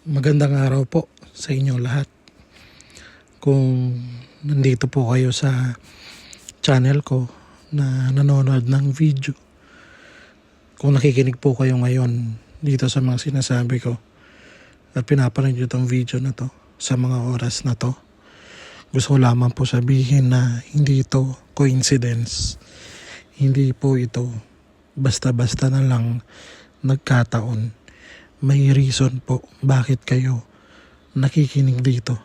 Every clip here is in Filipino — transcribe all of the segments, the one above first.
Magandang araw po sa inyo lahat. Kung nandito po kayo sa channel ko na nanonood ng video, kung nakikinig po kayo ngayon dito sa mga sinasabi ko at pinapanood nyo itong video na to sa mga oras na to, gusto ko lamang po sabihin na hindi ito coincidence. Hindi po ito basta-basta na lang nagkataon. May reason po bakit kayo nakikinig dito.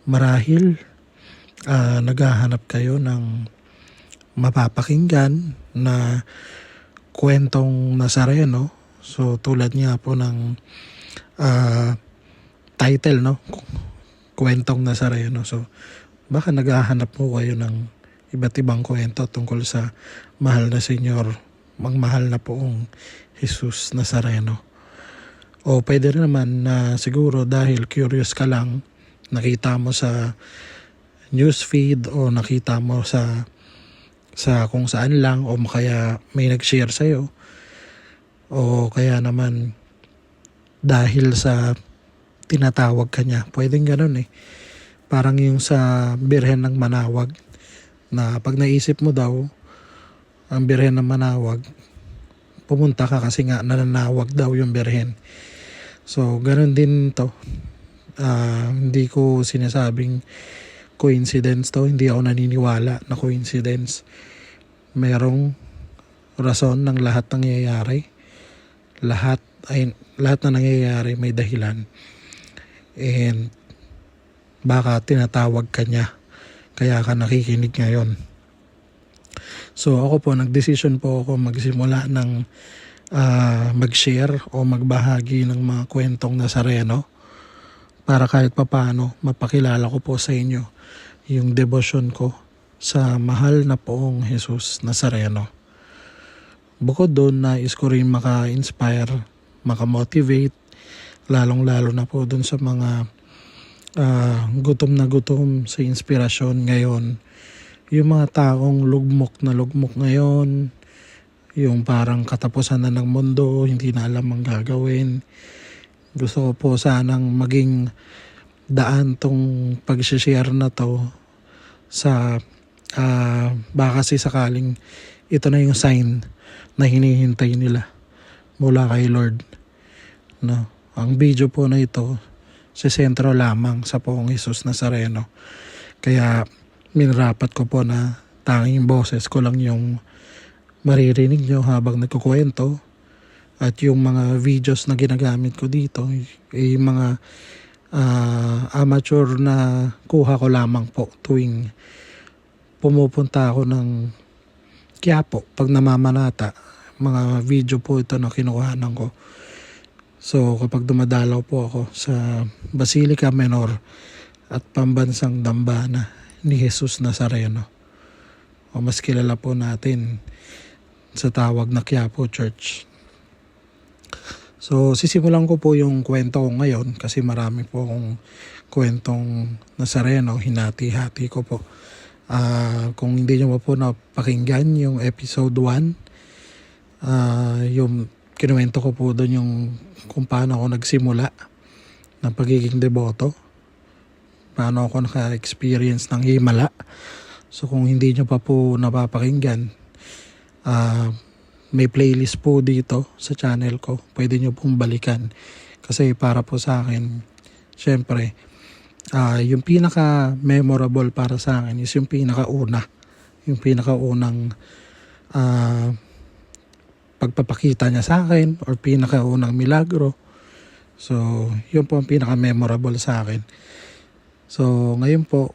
Marahil naghahanap kayo ng mapapakinggan na kwentong Nazareno. So tulad nga po ng title, no? Kwentong Nazareno. So baka naghahanap po kayo ng iba't ibang kwento tungkol sa mahal na Senyor, mahal na poong Jesus Nazareno. O pwede rin naman na siguro dahil curious ka lang, nakita mo sa newsfeed o nakita mo sa kung saan lang, o kaya may nag-share sa'yo, o kaya naman dahil sa tinatawag ka niya. Pwedeng ganun eh. Parang yung sa Birhen ng Manawag, na pag naisip mo daw ang Birhen ng Manawag, pumunta ka kasi nga nananawag daw yung Birhen. So ganun din to. Hindi ko sinasabing coincidence to. Hindi ako naniniwala na coincidence. Merong rason ng lahat ng nangyayari. Lahat na nangyayari may dahilan. And baka tinatawag ka niya, kaya ka nakikinig ngayon. So ako po, nagdesisyon po ako magsimula ng mag-share o magbahagi ng mga kwentong Nazareno para kahit papaano mapakilala ko po sa inyo yung devotion ko sa mahal na poong Jesus Nazareno. Bukod doon, nais ko rin maka-inspire, maka-motivate, lalong-lalo na po doon sa mga gutom na gutom sa inspirasyon ngayon. Yung mga taong lugmok na lugmok ngayon, yung parang katapusan na ng mundo, hindi na alam ang gagawin. Gusto ko po sanang maging daan tong pag-share na to sa baka kasi sakaling ito na yung sign na hinihintay nila mula kay Lord. No? Ang video po na ito sa sentro lamang sa poong Jesus Nazareno. Kaya minrapat ko po na tanging boses ko lang yung maririnig nyo habang nagkukwento, at yung mga videos na ginagamit ko dito ay mga amateur na kuha ko lamang po tuwing pumupunta ako ng Quiapo pag namamanata. Mga video po ito na kinuhanan ko. So kapag dumadalaw po ako sa Basilica Menor at pambansang dambana ni Jesus Nazareno, o mas kilala po natin sa tawag na Quiapo Church. So sisimulan ko po yung kwento ko ngayon kasi marami po akong kwentong Nazareno, hinati-hati ko po. Kung hindi nyo po napakinggan yung episode 1, yung kinuwento ko po doon yung kung paano ako nagsimula ng pagiging deboto, paano ako naka-experience ng himala. So kung hindi nyo pa po napapakinggan, may playlist po dito sa channel ko. Pwede nyo pong balikan. Kasi para po sa akin, syempre, yung pinaka-memorable para sa akin is yung pinakauna. Yung pinakaunang pagpapakita niya sa akin or pinakaunang milagro. So, yun po ang pinaka-memorable sa akin. So, ngayon po,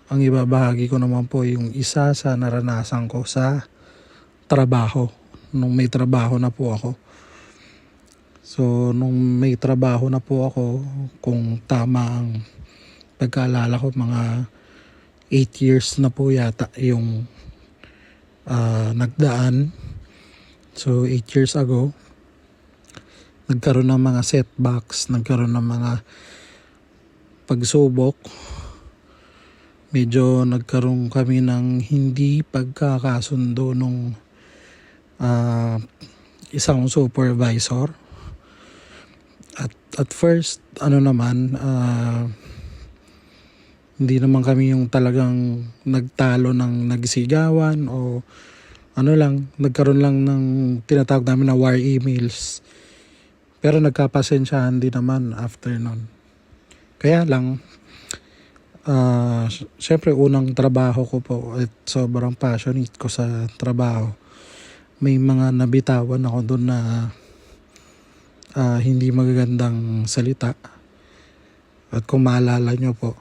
ang ibabahagi ko naman po yung isa sa naranasan ko sa trabaho. Nung may trabaho na po ako. So, nung may trabaho na po ako, kung tama ang pagkaalala ko, mga 8 years na po yata yung nagdaan. So, 8 years ago, nagkaroon ng mga setbacks, nagkaroon ng mga pagsubok. Medyo nagkaroon kami ng hindi pagkakasundo nung isang supervisor. At at first, ano naman, hindi naman kami yung talagang nagtalo ng nagsigawan o ano lang, nagkaroon lang ng tinatawag namin na war emails. Pero nagkapasensyahan din naman after nun. Kaya lang, syempre unang trabaho ko po at sobrang passionate ko sa trabaho. May mga nabitawan ako doon na hindi magagandang salita. At kung maalala nyo po,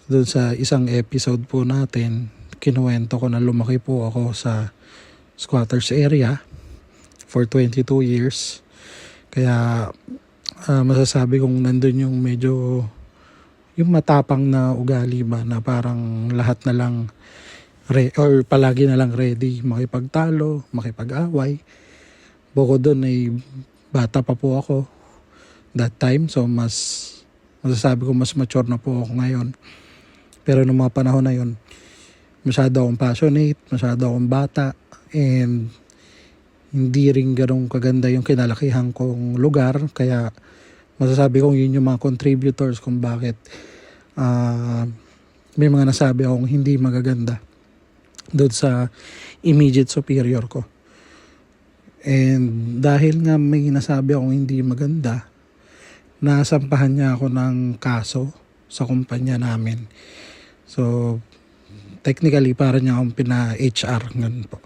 doon sa isang episode po natin, kinuwento ko na lumaki po ako sa squatters area for 22 years. Kaya masasabi kong nandun yung medyo yung matapang na ugali ba na parang lahat na lang or palagi na lang ready makipagtalo, makipag-away. Bukod doon ay bata pa po ako that time, so masasabi ko mas mature na po ako ngayon. Pero nung mga panahon na yun, masyado akong passionate, masyado akong bata, and hindi rin ganong kaganda yung kinalakihan kong lugar. Kaya masasabi kong yun yung mga contributors kung bakit may mga nasabi akong hindi magaganda doon sa immediate superior ko. And dahil nga may nasabi akong hindi maganda, nasampahan niya ako ng kaso sa kumpanya namin. So, technically, parang niya akong pina-HR, ganun po.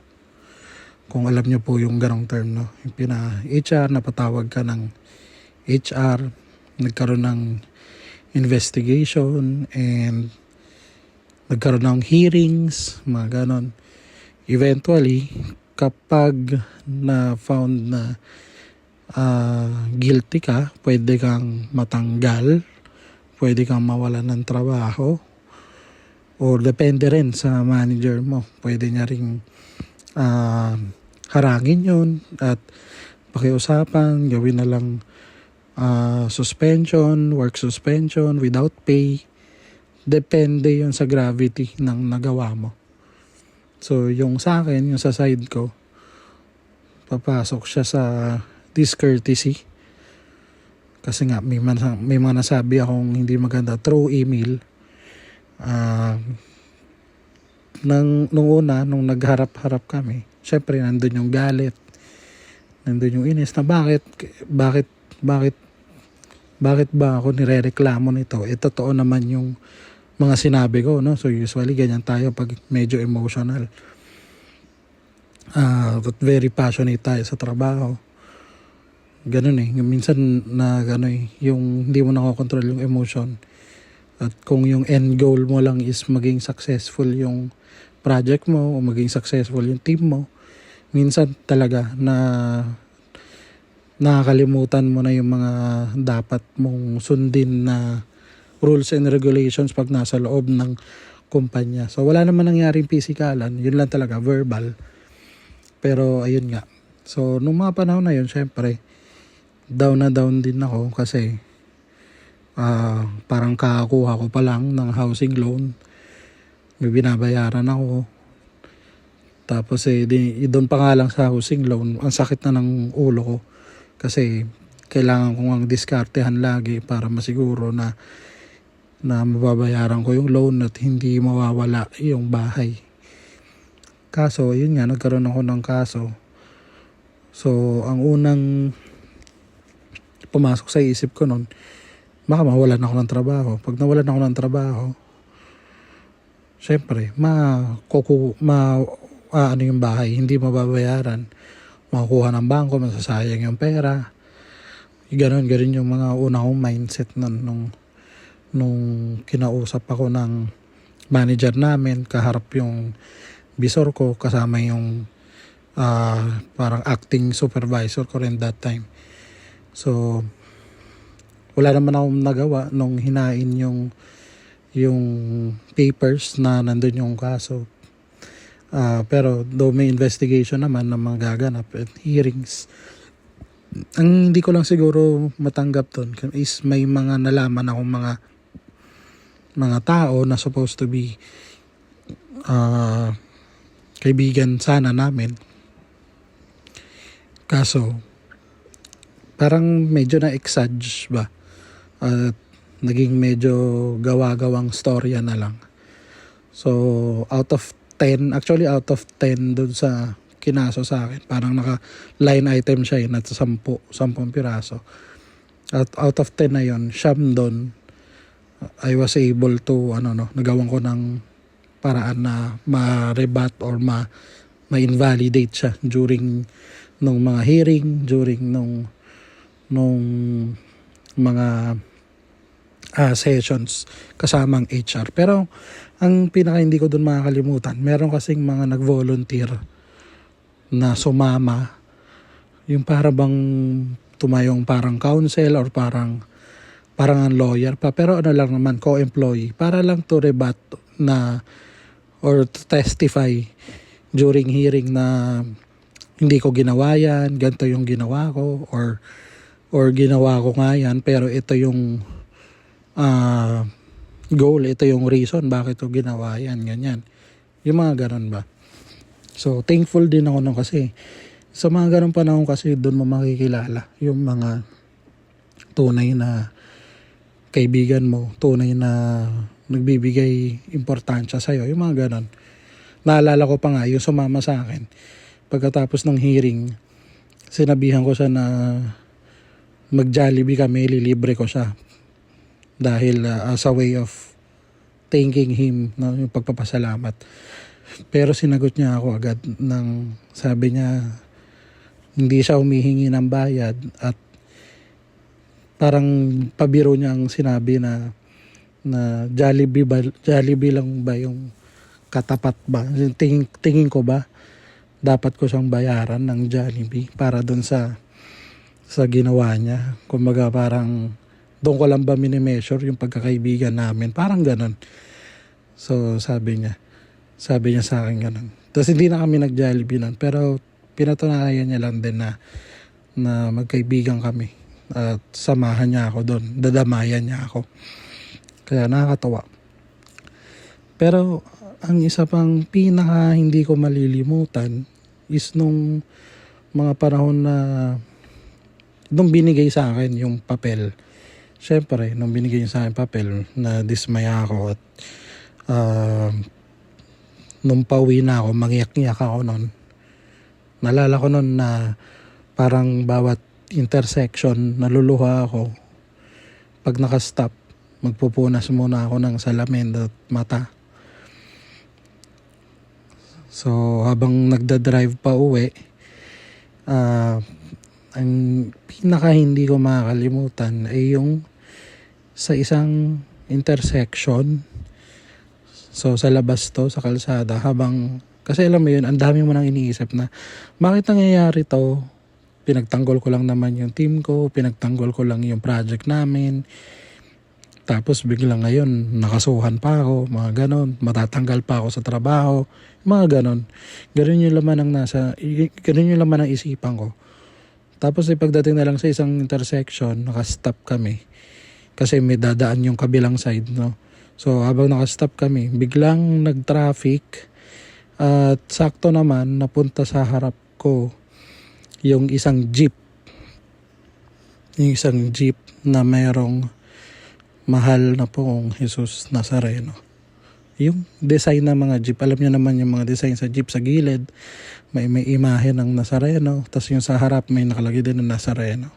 Kung alam niyo po yung ganong term, no? Yung pina-HR, napatawag ka ng HR, nagkaroon ng investigation, and nagkaroon ng hearings, mga ganon. Eventually, kapag na-found na guilty ka, pwede kang matanggal, pwede kang mawalan ng trabaho, o depende rin sa manager mo. Pwede niya ring harangin yun at pakiusapan, gawin na lang suspension, work suspension without pay. Depende yun sa gravity ng nagawa mo. So yung sa akin, yung sa side ko, papasok siya sa discourtesy. Kasi nga may mga nasabi akong hindi maganda through email. Nung una, nung nagharap-harap kami, syempre nandun yung galit, nandun yung inis na bakit ba ako nirereklamo nito? Totoo naman yung mga sinabi ko, no? So usually ganyan tayo pag medyo emotional. But very passionate tayo sa trabaho. Ganun minsan na yung hindi mo nakokontrol yung emotion. At kung yung end goal mo lang is maging successful yung project mo o maging successful yung team mo, minsan talaga na nakakalimutan mo na yung mga dapat mong sundin na rules and regulations pag nasa loob ng kumpanya. So wala naman nangyaring pisikalan, yun lang talaga, verbal. Pero ayun nga. So nung mga panahon na yun, syempre, down na down din ako kasi parang kakakuha ko pa lang ng housing loan. May binabayaran ako. Tapos doon pa nga lang sa housing loan, ang sakit na ng ulo ko. Kasi kailangan kong ang diskartehan lagi para masiguro na mababayaran ko yung loan at hindi mawawala yung bahay. Kaso, yun nga, nagkaroon ako ng kaso. So, ang unang pumasok sa isip ko nun, baka mawalan ako ng trabaho. Pag nawalan ako ng trabaho, syempre, ano yung bahay, hindi mababayaran. Makukuha ng bangko, masasayang yung pera. Ganon yung mga una kong mindset nung kinausap ako ng manager namin, kaharap yung bisor ko, kasama yung parang acting supervisor ko rin that time. So, wala naman akong nagawa nung hinain yung papers na nandun yung kaso. Pero though may investigation naman na magaganap at hearings, ang hindi ko lang siguro matanggap doon is may mga nalaman akong mga tao na supposed to be kaibigan sana namin. Kaso parang medyo na-exage ba? At naging medyo gawa-gawang storya na lang. So, out of 10, actually out of 10 dun sa kinaso sa akin, parang naka-line item siya na 10 piraso. At out of 10 na yun, siyam dun, I was able to, nagawan ko ng paraan na ma-rebut or ma-invalidate siya during nung mga hearing, during nung mga sessions kasamang HR. Pero ang pinaka hindi ko doon makakalimutan, meron kasing mga nag-volunteer na sumama, yung para bang tumayong parang counsel or parang ang lawyer pa, pero lang naman, co-employee, para lang to rebut na or to testify during hearing na hindi ko ginawa yan, ganito yung ginawa ko, or ginawa ko nga yan, pero ito yung goal, ito yung reason bakit ko ginawa yan, ganyan. Yung mga ganun ba. So, thankful din ako nung kasi sa mga ganun panahon kasi doon mo makikilala yung mga tunay na kaibigan mo, tunay na nagbibigay importansya sa'yo, yung mga ganun. Naalala ko pa nga, yung sumama sa akin, pagkatapos ng hearing, sinabihan ko siya na mag-Jollibee kami, lilibre ko siya. Dahil as a way of thanking him, no, yung pagpapasalamat. Pero sinagot niya ako agad ng sabi niya, hindi siya humihingi ng bayad at parang pabiro niyang sinabi na Jollibee lang ba yung katapat ba? Tingin ko ba dapat ko siyang bayaran ng Jollibee para doon sa ginawa niya. Kumbaga parang doon ko lang ba mini-measure yung pagkakaibigan namin. Parang ganun. So sabi niya sa akin ganun. Tapos hindi na kami nag-Jollibee nun. Pero pinatunayan niya lang din na magkaibigan kami. At samahan niya ako doon. Dadamayan niya ako. Kaya nakakatawa. Pero ang isa pang pinaka hindi ko malilimutan is nung mga panahon na nung binigay sa akin yung papel. Siyempre, nung binigay sa akin papel, na dismaya ako at nung pauwi na ako, mangiyak-ngiyak ako nun. Nalala ko nun na parang bawat intersection, naluluha ako. Pag nakastop, magpupunas muna ako ng salamin at mata. So, habang nagda-drive pa uwi, ang pinaka hindi ko makakalimutan ay yung sa isang intersection. So, sa labas to, sa kalsada, kasi alam mo yun, ang dami mo nang iniisip na, bakit nangyayari to? Pinagtanggol ko lang naman yung team ko, pinagtanggol ko lang yung project namin. Tapos biglang ngayon, nakasuhan pa ako, mga ganon. Matatanggal pa ako sa trabaho, mga ganon. Ganun yung laman ng isipan ko. Tapos pagdating na lang sa isang intersection, nakastop kami. Kasi may dadaan yung kabilang side, no? So habang nakastop kami, biglang nag-traffic. At sakto naman, napunta sa harap ko yung isang jeep. Yung isang jeep na mayroong mahal na pong Jesus Nazareno. Yung design ng mga jeep, alam niyo naman yung mga design sa jeep sa gilid, may imahe ng Nazareno, tapos yung sa harap may nakalagay din ng Nazareno.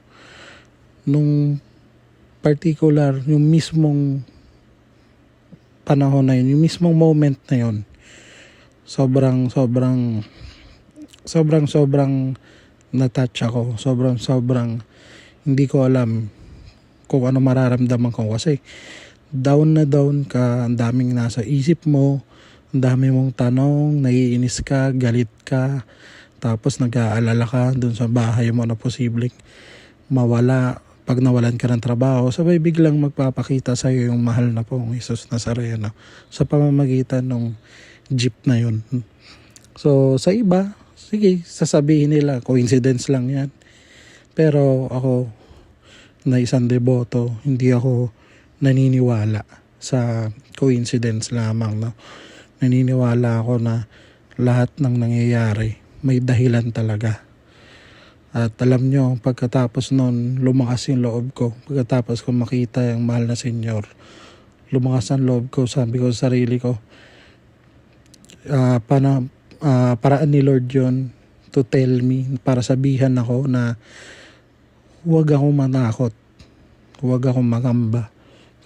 Nung particular, yung mismong panahon na yun, yung mismong moment na yun, sobrang na-touch ako. Sobrang hindi ko alam kung ano mararamdaman ko kasi down na down ka, ang daming nasa isip mo, ang dami mong tanong, naiinis ka, galit ka, tapos nag-aalala ka dun sa bahay mo na posibleng mawala pag nawalan ka ng trabaho. Sabay biglang magpapakita sa iyo yung mahal na pong Jesus Nazareno sa pamamagitan ng jeep na yun. So sa iba, sige, sasabihin nila coincidence lang yan. Pero ako na isang deboto, hindi ako naniniwala sa coincidence lamang, no? Naniniwala ako na lahat ng nangyayari may dahilan talaga. At alam nyo, pagkatapos nun, lumakas yung loob ko. Pagkatapos ko makita yung mahal na senyor, lumakas ang loob ko. Sabi ko sa sarili ko, paraan ni Lord yun to tell me, para sabihan ako na huwag akong matakot, huwag akong magamba.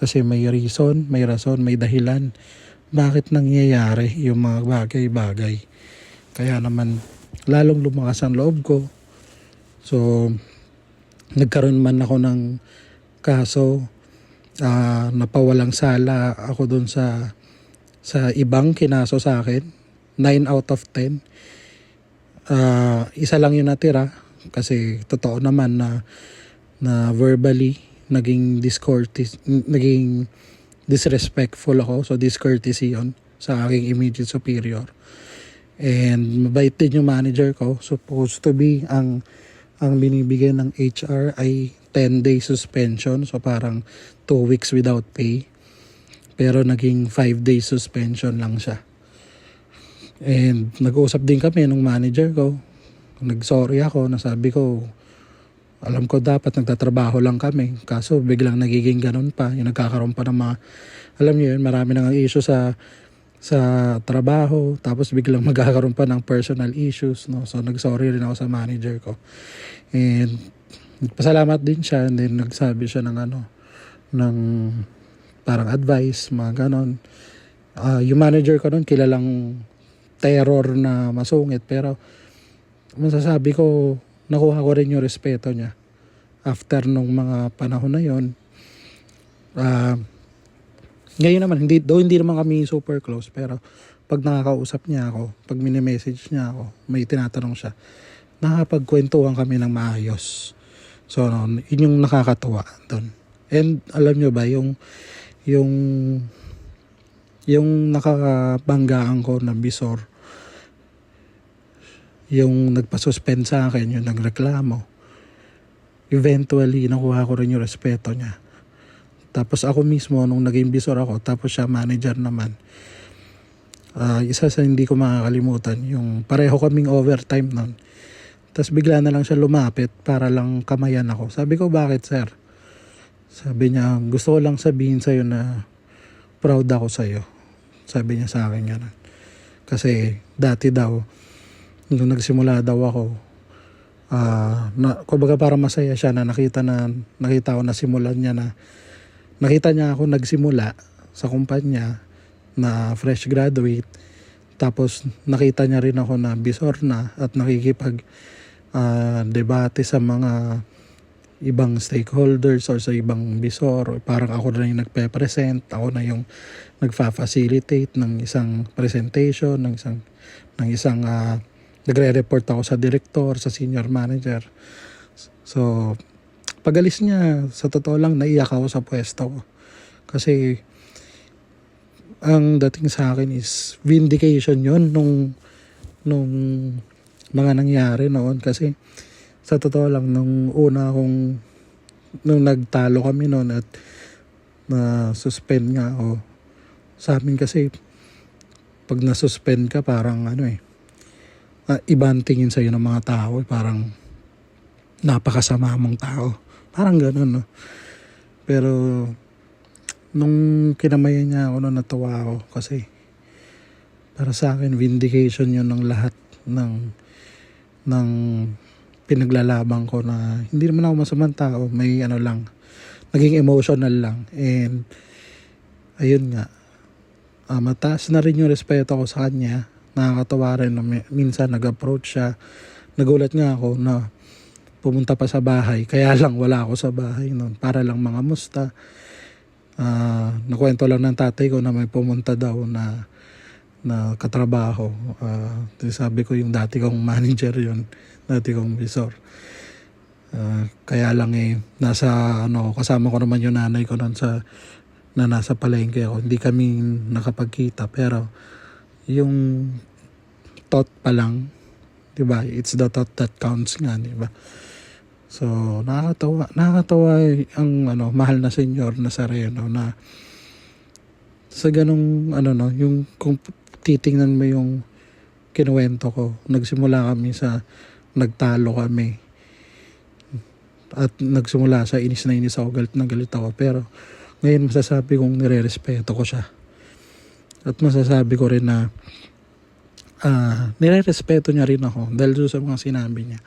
Kasi may reason, may rason, may dahilan bakit nangyayari yung mga bagay-bagay. Kaya naman, lalong lumakas ang loob ko. So, nagkaroon man ako ng kaso, napawalang sala ako dun sa ibang kinaso sa akin. 9 out of 10. Isa lang yung natira kasi totoo naman na verbally naging disrespectful ako. So discourtesy yun sa aking immediate superior. And mabait din yung manager ko. Supposed to be ang binibigay ng HR ay 10-day suspension. So parang 2 weeks without pay. Pero naging 5-day suspension lang siya. And nag-uusap din kami nung manager ko. Nag-sorry ako, nasabi ko, alam ko dapat nagtatrabaho lang kami. Kaso biglang nagiging ganun pa. Yung nagkakaroon pa ng mga, alam niyo yun, marami nang issue sa trabaho. Tapos biglang magkakaroon pa ng personal issues. No? So nag-sorry rin ako sa manager ko. And pasalamat din siya. And then nagsabi siya ng parang advice, mga ganon. Yung manager ko nun, kilalang terror na masungit. Pero masasabi ko, nakuha ko rin yung respeto niya. After nung mga panahon na yon, ngayon naman, hindi naman kami super close. Pero pag nakakausap niya ako, pag mini-message niya ako, may tinatanong siya, nakapagkwentuhan kami ng maayos. So, yun yung nakakatuwa doon. And alam nyo ba, yung nakabanggaan ko na bisor, yung nagpasuspend sa akin, yung nagreklamo, eventually nakuha ko rin yung respeto niya. Tapos ako mismo nung naging bisor ako, tapos siya manager naman, isa sa hindi ko makakalimutan, yung pareho kaming overtime nun. Tapos bigla na lang siya lumapit para lang kamayan ako. Sabi ko, bakit sir? Sabi niya, gusto ko lang sabihin sa'yo na proud ako sa'yo. Sabi niya sa akin gano'n. Kasi dati daw, nung nagsimula daw ako, kumbaga para masaya siya na nakita ko na simulan niya nakita niya ako nagsimula sa kumpanya na fresh graduate. Tapos nakita niya rin ako na bisor na at nakikipag debate sa mga ibang stakeholders or sa ibang bisor. Parang ako na yung nagpe-present, ako na yung nagfa-facilitate ng isang presentation, ng isang nagre-report ako sa director, sa senior manager. So, pag-alis niya, sa totoo lang, naiyak ako sa pwesto ko. Kasi, ang dating sa akin is vindication yun nung mga nangyari noon. Kasi, sa totoo lang, nung nagtalo kami noon at na-suspend nga ako. Sa amin kasi, pag na-suspend ka, parang iba ang tingin sa'yo ng mga tao. Parang napakasama mong tao. Parang gano'n, no? Pero nung kinamayan niya ako, natuwa ako. Kasi para sa akin, vindication yun ng lahat ng pinaglalaban ko na hindi naman ako masamang tao. May naging emotional lang. And ayun nga, mataas na rin yung respeto ko sa kanya. Nakakatawa rin na minsan nag-approach siya. Nagulat nga ako na pumunta pa sa bahay. Kaya lang wala ako sa bahay noon. Para lang mga musta. Nakwento lang ng tatay ko na may pumunta daw na katrabaho. Sabi ko yung dati kong manager yun. Dati kong bisor. Kaya lang kasama ko naman yung nanay ko noon na nasa palengke ako. Hindi kami nakapagkita. Pero yung thought pa lang, diba? It's the thought that counts nga, diba? So, nakakatawa ang mahal na senyor na Nazareno na sa ganung yung kung titingnan mo yung kinuwento ko, nagsimula kami nagtalo kami. At nagsimula sa inis na inis ako, galit na galit ako. Pero ngayon masasabi kong nire-respeto ko siya. At masasabi ko rin na nire-respeto niya rin ako dahil doon sa mga sinabi niya.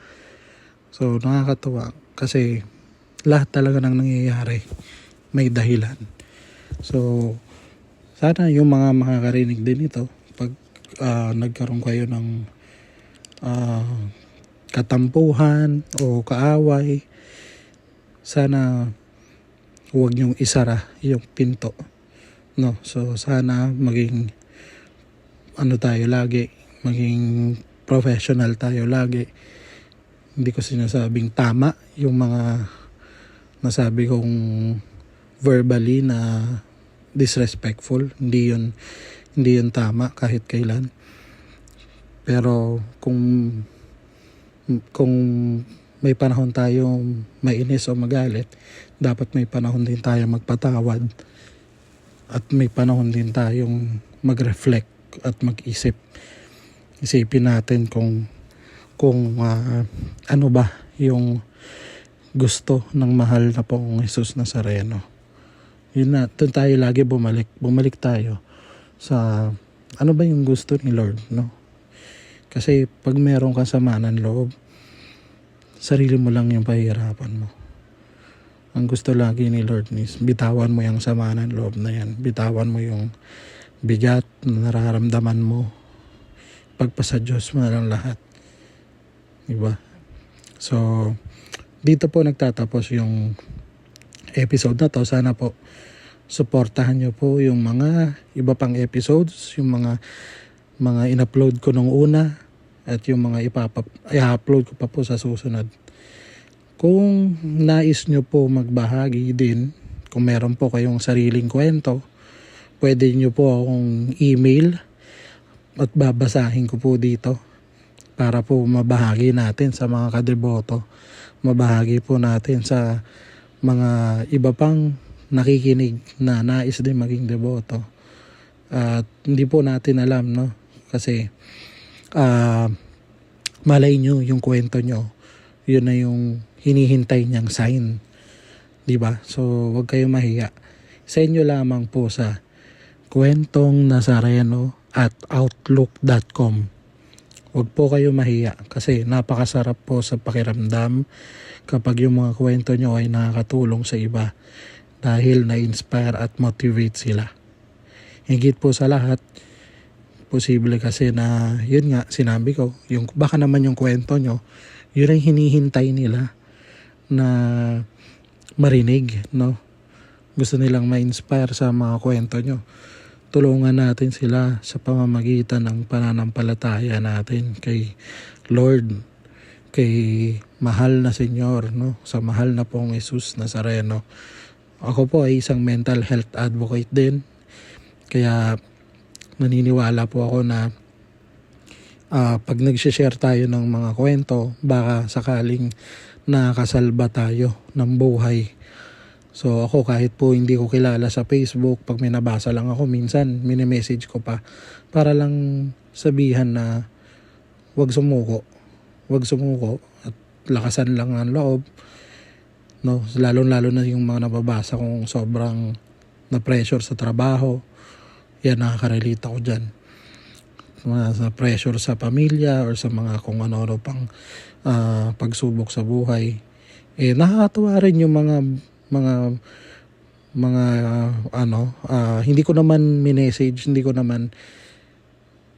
So nakakatuwa kasi lahat talaga ng nangyayari may dahilan. So sana yung mga makakarinig din ito pag nagkaroon kayo ng katampuhan o kaaway, sana huwag niyong isara yung pinto, no? So sana maging tayo lagi, maging professional tayo lagi. Hindi ko sinasabing tama yung mga nasabi kong verbally na disrespectful. Hindi yun tama kahit kailan. Pero kung may panahon tayong mainis o magalit, dapat may panahon din tayo magpatawad at may panahon din tayong mag-reflect at mag-isip. Isipin natin kung ano ba yung gusto ng mahal na Poong Jesus Nazareno. Yun na, doon tayo lagi bumalik tayo sa ano ba yung gusto ni Lord, no? Kasi pag meron kang sama ng loob, sarili mo lang yung pahihirapan mo. Ang gusto lagi ni Lord is bitawan mo yung sama ng loob na yan. Bitawan mo yung bigat na nararamdaman mo. Pagpasa Diyos mo na lang lahat. Diba? So, dito po nagtatapos yung episode na to. Sana po suportahan nyo po yung mga iba pang episodes, yung mga in-upload ko nung una at yung mga i-upload ko pa po sa susunod. Kung nais nyo po magbahagi din, kung meron po kayong sariling kwento, pwede nyo po akong email at babasahin ko po dito para po mabahagi natin sa mga kadeboto. Mabahagi po natin sa mga iba pang nakikinig na nais din maging deboto. At hindi po natin alam, no? Kasi malay nyo yung kwento nyo, yun na yung hinihintay niyang sign, diba? So wag kayong mahiya, send nyo lamang po sa kwentongNazareno@outlook.com. Wag po kayo mahiya kasi napakasarap po sa pakiramdam kapag yung mga kwento nyo ay nakakatulong sa iba dahil na-inspire at motivate sila. Higit po sa lahat, posible kasi na, yun nga, sinabi ko, yung baka naman yung kwento nyo, yun ang hinihintay nila na marinig, no? Gusto nilang ma-inspire sa mga kwento nyo. Tulungan natin sila sa pamamagitan ng pananampalataya natin kay Lord, kay mahal na Senyor, no? Sa mahal na Poong Jesus Nazareno. Ako po ay isang mental health advocate din. Kaya naniniwala po ako na pag nag-share tayo ng mga kwento, baka sakaling nakasalba tayo ng buhay. So ako kahit po hindi ko kilala sa Facebook, pag may nabasa lang ako, minsan mini-message ko pa para lang sabihan na wag sumuko at lakasan lang ang loob, no? Lalo na yung mga nababasa kong sobrang na-pressure sa trabaho. Yan, nakaka-relate ako dyan. Sa pressure sa pamilya or sa mga kung ano-ano pang pagsubok sa buhay. Nakakatuwa rin yung mga hindi ko naman minessage, hindi ko naman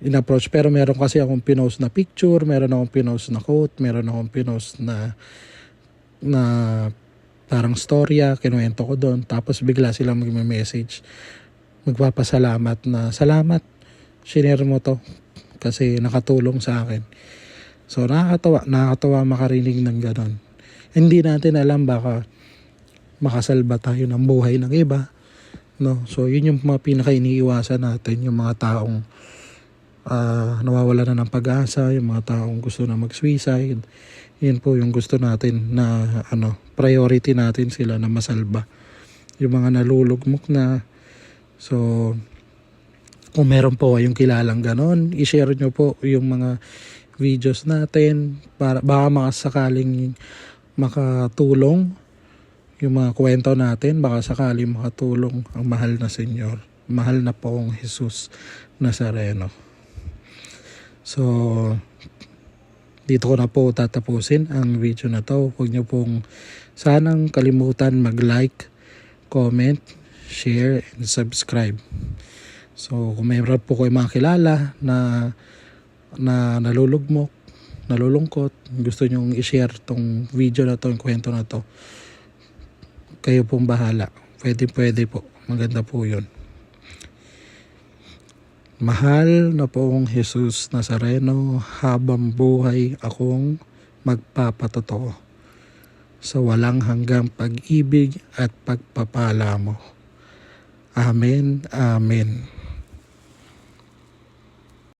in-approach, pero meron kasi akong pinost na picture, meron akong pinost na quote, meron akong pinost na parang storya, kinuwento ko doon, tapos bigla silang mag-message, magpapasalamat na, salamat, shinare mo to kasi nakatulong sa akin. So nakakatawa makarinig ng ganon. Hindi natin alam, baka makasalba tayo ng buhay ng iba, no? So yun yung mga pinaka-iniiwasan natin, yung mga taong nawawala na ng pag-asa, yung mga taong gusto na mag-suicide. Yun po yung gusto natin na priority natin sila na masalba. Yung mga nalulugmok na. So kung meron po kayong kilalang ganon, i-share nyo po yung mga videos natin para baka makasakaling makatulong yung mga kwento natin. Baka sakali makatulong ang mahal na Senyor, mahal na Poong Jesus Nazareno. So, dito ko na po tatapusin ang video na to. Huwag niyo pong sanang kalimutan mag-like, comment, share, and subscribe. So, kung mayroon po kayo mga kilala na nalulugmok, nalulungkot, gusto nyong i-share tong video na to, yung kwento na to, kayo pong bahala. Pwede po. Maganda po yun. Mahal na Poong Jesus Nazareno, habang buhay akong magpapatotoo sa walang hanggang pag-ibig at pagpapala mo. Amen. Amen.